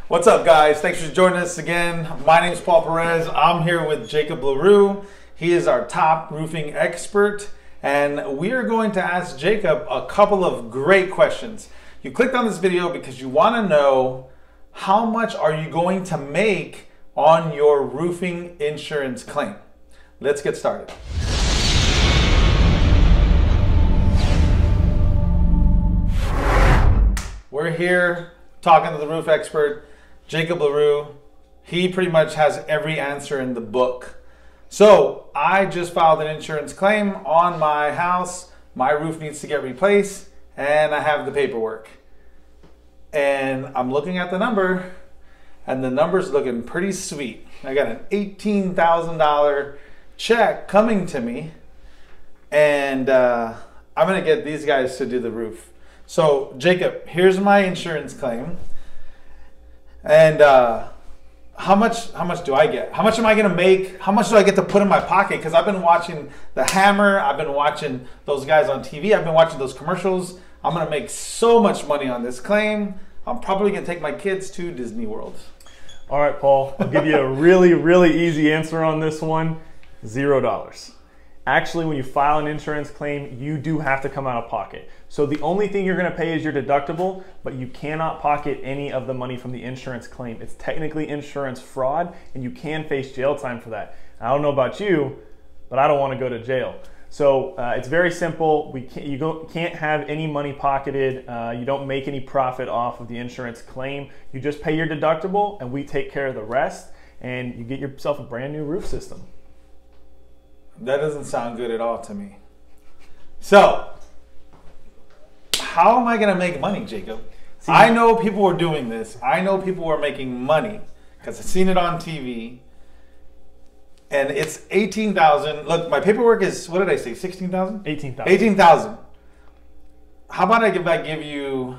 What's up, guys? Thanks for joining us again. My name is Paul Perez. I'm here with Jacob LaRue. He is our top roofing expert, and we are going to ask Jacob a couple of great questions. You clicked on this video because you want to know how much are you going to make on your roofing insurance claim. Let's get started. We're here talking to the roof expert, Jacob LaRue. He pretty much has every answer in the book. So I just filed an insurance claim on my house. My roof needs to get replaced and I have the paperwork. And I'm looking at the number and the number's looking pretty sweet. I got an $18,000 check coming to me and I'm gonna get these guys to do the roof. So Jacob, here's my insurance claim. And how much do I get? How much am I gonna make? How much do I get to put in my pocket? Because I've been watching The Hammer, I've been watching those guys on TV, I've been watching those commercials. I'm gonna make so much money on this claim. I'm probably gonna take my kids to Disney World. All right, Paul, I'll give you a really easy answer on this one. $0. Actually, when you file an insurance claim, you do have to come out of pocket. So the only thing you're gonna pay is your deductible, but you cannot pocket any of the money from the insurance claim. It's technically insurance fraud, and you can face jail time for that. I don't know about you, but I don't wanna go to jail. So it's very simple. You can't have any money pocketed. You don't make any profit off of the insurance claim. You just pay your deductible, and we take care of the rest, and you get yourself a brand new roof system. That doesn't sound good at all to me. So, how am I gonna make money, Jacob? See, I know people are doing this. I know people are making money because I've seen it on TV. And it's 18,000. Look, my paperwork is, what did I say, 16,000? 18,000. 18,000. How about I give you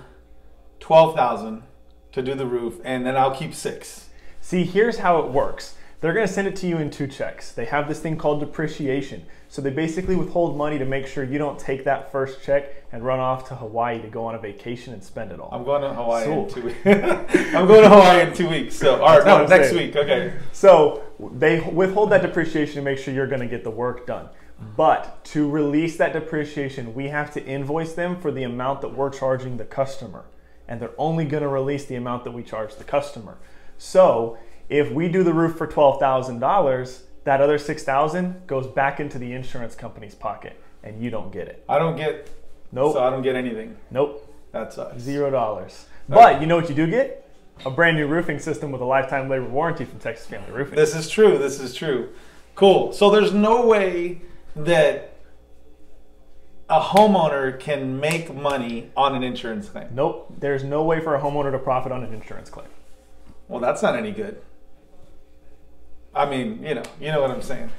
12,000 to do the roof, and then I'll keep 6. See, here's how it works. They're gonna send it to you in 2 checks. They have this thing called depreciation. So they basically withhold money to make sure you don't take that first check and run off to Hawaii to go on a vacation and spend it all. I'm going to Hawaii in 2 weeks. I'm going to Hawaii in 2 weeks. So, all right, no, next week, okay. So they withhold that depreciation to make sure you're gonna get the work done. But to release that depreciation, we have to invoice them for the amount that we're charging the customer. And they're only gonna release the amount that we charge the customer. So if we do the roof for $12,000, that other $6,000 goes back into the insurance company's pocket, and you don't get it. I don't get. Nope. So I don't get anything. Nope. That sucks. $0. But you know what you do get? A brand new roofing system with a lifetime labor warranty from Texas Family Roofing. This is true. This is true. Cool. So there's no way that a homeowner can make money on an insurance claim. Nope. There's no way for a homeowner to profit on an insurance claim. Well, that's not any good. I mean, you know what I'm saying.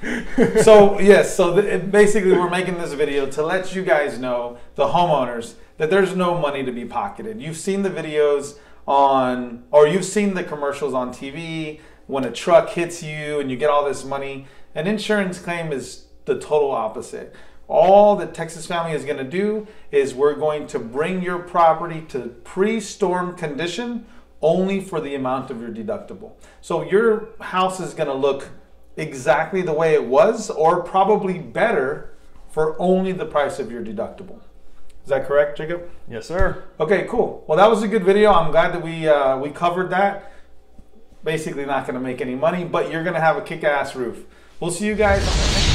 So yes, so basically we're making this video to let you guys know, the homeowners, that there's no money to be pocketed. You've seen the videos on, or you've seen the commercials on TV when a truck hits you and you get all this money. An insurance claim is the total opposite. All that Texas Family is gonna do is we're going to bring your property to pre-storm condition only for the amount of your deductible. So your house is gonna look exactly the way it was, or probably better, for only the price of your deductible. Is that correct, Jacob? Yes, sir. Okay, cool. Well, that was a good video. I'm glad that we covered that. Basically not gonna make any money, but you're gonna have a kick-ass roof. We'll see you guys on the next